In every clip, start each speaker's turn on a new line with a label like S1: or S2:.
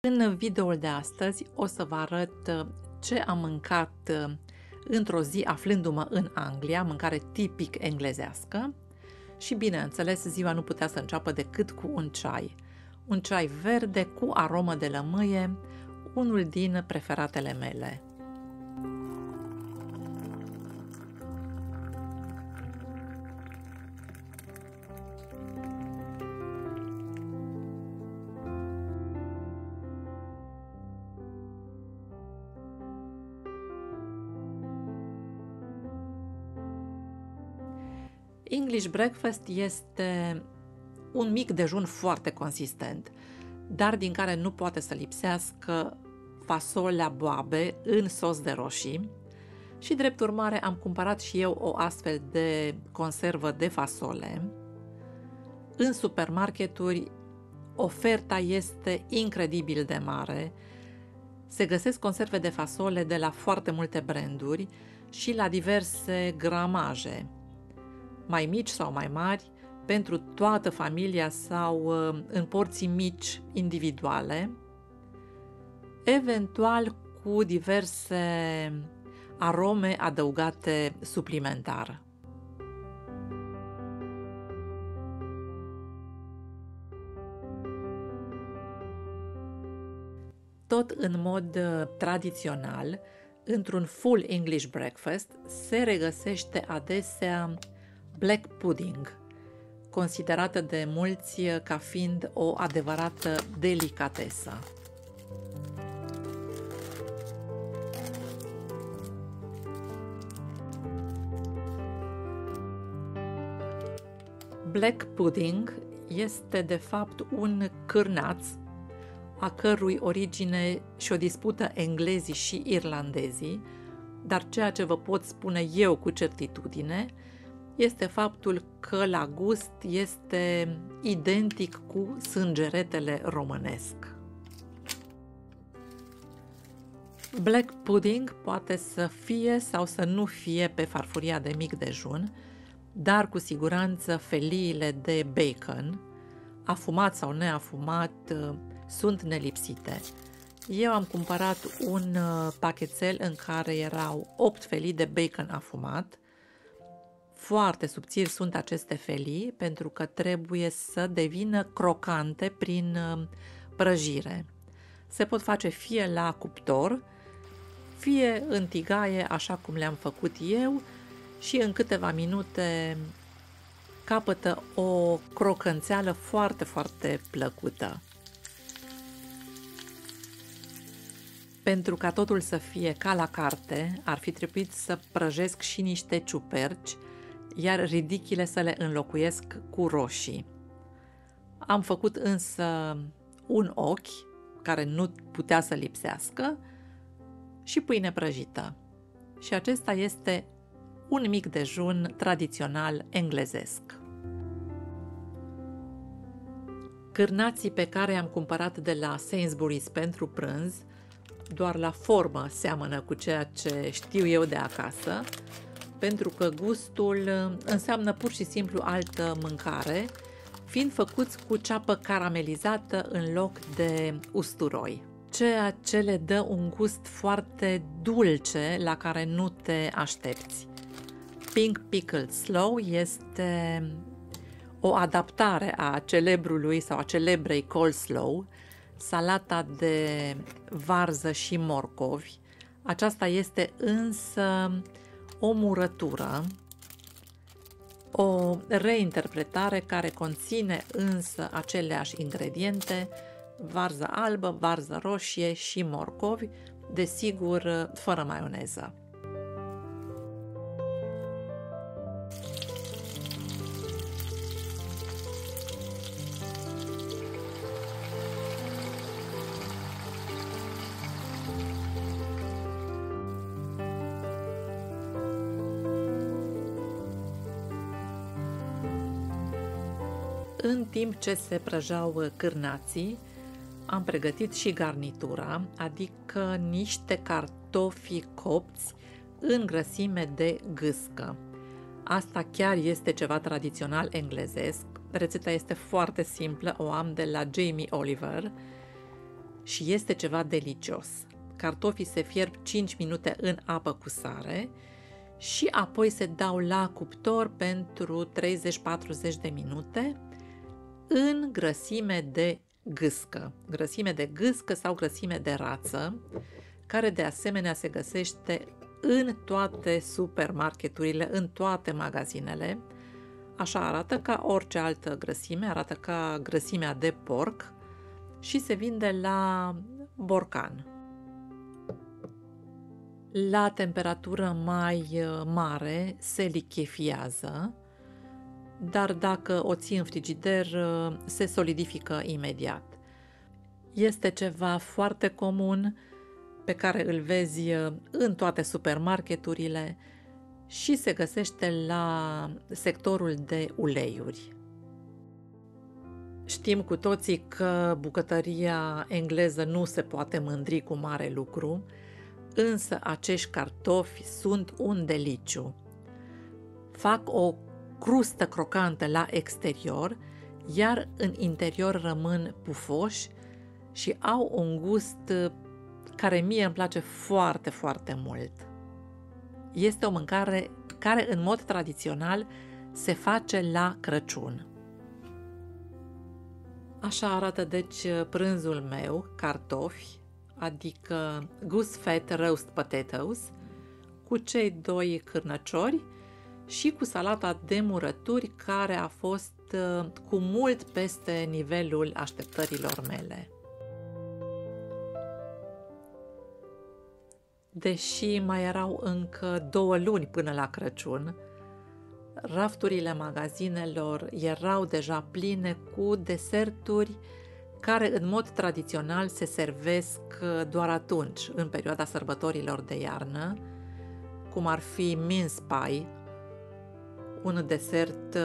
S1: În videoul de astăzi o să vă arăt ce am mâncat într-o zi aflându-mă în Anglia, mâncare tipic englezească și, bineînțeles, ziua nu putea să înceapă decât cu un ceai verde cu aromă de lămâie, unul din preferatele mele. English breakfast este un mic dejun foarte consistent, dar din care nu poate să lipsească fasolea boabe în sos de roșii și, drept urmare, am cumpărat și eu o astfel de conservă de fasole. În supermarketuri oferta este incredibil de mare, se găsesc conserve de fasole de la foarte multe branduri și la diverse gramaje, mai mici sau mai mari, pentru toată familia sau în porții mici individuale, eventual cu diverse arome adăugate suplimentar. Tot în mod tradițional, într-un full English breakfast se regăsește adesea black pudding, considerată de mulți ca fiind o adevărată delicatesă. Black pudding este de fapt un cârnaț a cărui origine și-o dispută englezii și irlandezii, dar ceea ce vă pot spune eu cu certitudine este faptul că la gust este identic cu sângeretele românesc. Black pudding poate să fie sau să nu fie pe farfuria de mic dejun, dar cu siguranță feliile de bacon, afumat sau neafumat, sunt nelipsite. Eu am cumpărat un pachetel în care erau 8 felii de bacon afumat. Foarte subțiri sunt aceste felii pentru că trebuie să devină crocante prin prăjire. Se pot face fie la cuptor, fie în tigaie, așa cum le-am făcut eu, și în câteva minute capătă o crocănțeală foarte, foarte plăcută. Pentru ca totul să fie ca la carte, ar fi trebuit să prăjesc și niște ciuperci, iar ridichile să le înlocuiesc cu roșii. Am făcut însă un ochi, care nu putea să lipsească, și pâine prăjită. Și acesta este un mic dejun tradițional englezesc. Cârnații pe care am cumpărat de la Sainsbury's pentru prânz doar la formă seamănă cu ceea ce știu eu de acasă, pentru că gustul înseamnă pur și simplu altă mâncare, fiind făcuți cu ceapă caramelizată în loc de usturoi, ceea ce le dă un gust foarte dulce la care nu te aștepți. Pink Pickled Slow este o adaptare a celebrului sau a celebrei coleslaw, salata de varză și morcovi. Aceasta este însă o murătură, o reinterpretare care conține însă aceleași ingrediente, varză albă, varză roșie și morcovi, desigur fără maioneză. În timp ce se prăjeau cârnații, am pregătit și garnitura, adică niște cartofi copți în grăsime de gâscă. Asta chiar este ceva tradițional englezesc. Rețeta este foarte simplă, o am de la Jamie Oliver și este ceva delicios. Cartofii se fierb 5 minute în apă cu sare și apoi se dau la cuptor pentru 30-40 de minute în grăsime de gâscă. Grăsime de gâscă sau grăsime de rață, care de asemenea se găsește în toate supermarketurile, în toate magazinele. Așa arată ca orice altă grăsime, arată ca grăsimea de porc și se vinde la borcan. La temperatură mai mare se lichefiază, dar dacă o ții în frigider, se solidifică imediat. Este ceva foarte comun pe care îl vezi în toate supermarketurile și se găsește la sectorul de uleiuri. Știm cu toții că bucătăria engleză nu se poate mândri cu mare lucru, însă acești cartofi sunt un deliciu. Fac o crustă crocantă la exterior, iar în interior rămân pufoși și au un gust care mie îmi place foarte, foarte mult. Este o mâncare care în mod tradițional se face la Crăciun. Așa arată deci prânzul meu, cartofi, adică goose fat roast potatoes, cu cei 2 cârnăciori și cu salata de murături care a fost cu mult peste nivelul așteptărilor mele. Deși mai erau încă 2 luni până la Crăciun, rafturile magazinelor erau deja pline cu deserturi care în mod tradițional se servesc doar atunci, în perioada sărbătorilor de iarnă, cum ar fi mince pie, un desert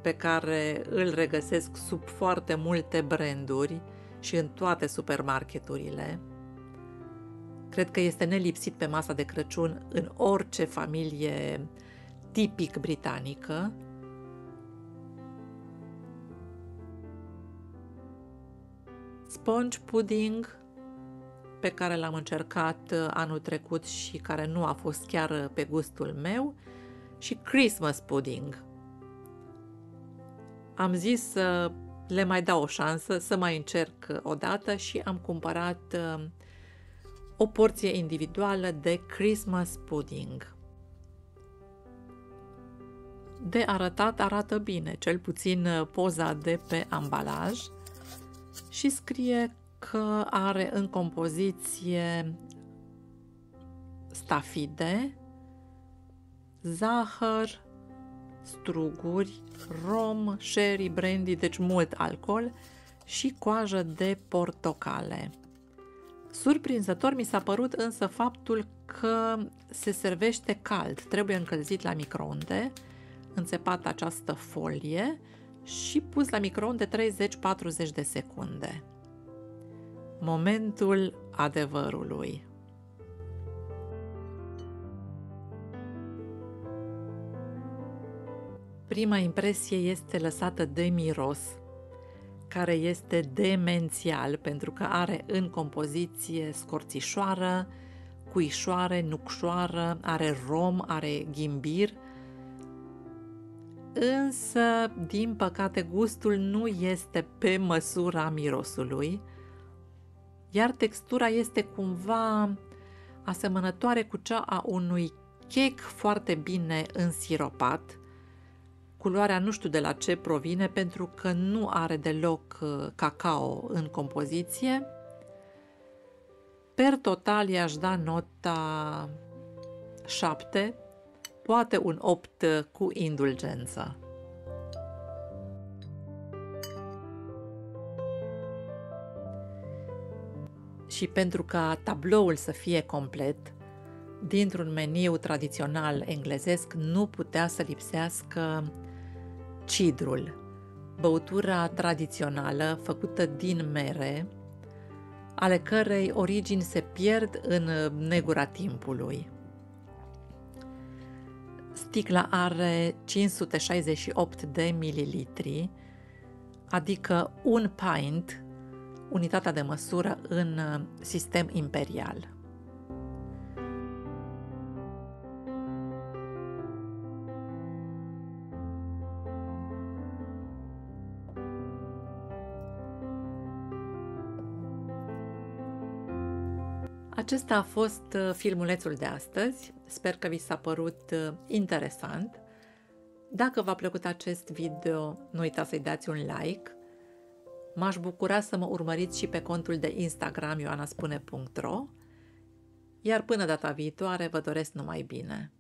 S1: pe care îl regăsesc sub foarte multe branduri și în toate supermarketurile. Cred că este nelipsit pe masa de Crăciun în orice familie tipic britanică. Sponge pudding, pe care l-am încercat anul trecut și care nu a fost chiar pe gustul meu, și Christmas pudding. Am zis să le mai dau o șansă, să mai încerc o dată și am cumpărat o porție individuală de Christmas pudding. De arătat arată bine, cel puțin poza de pe ambalaj, și scrie că are în compoziție stafide, zahăr, struguri, rom, sherry, brandy, deci mult alcool, și coajă de portocale. Surprinzător mi s-a părut însă faptul că se servește cald, trebuie încălzit la microunde, înțepat această folie și pus la microunde 30-40 de secunde. Momentul adevărului. Prima impresie este lăsată de miros, care este demențial pentru că are în compoziție scorțișoară, cuișoare, nucșoară, are rom, are ghimbir, însă, din păcate, gustul nu este pe măsura mirosului, iar textura este cumva asemănătoare cu cea a unui cake foarte bine însiropat. Culoarea nu știu de la ce provine, pentru că nu are deloc cacao în compoziție. Per total i-aș da nota 7, poate un 8 cu indulgență. Și pentru ca tabloul să fie complet, dintr-un meniu tradițional englezesc nu putea să lipsească cidrul, băutura tradițională făcută din mere, ale cărei origini se pierd în negura timpului. Sticla are 568 de mililitri, adică un pint, unitatea de măsură în sistem imperial. Acesta a fost filmulețul de astăzi. Sper că vi s-a părut interesant. Dacă v-a plăcut acest video, nu uitați să-i dați un like. M-aș bucura să mă urmăriți și pe contul de Instagram ioanaspune.ro. Iar până data viitoare, vă doresc numai bine!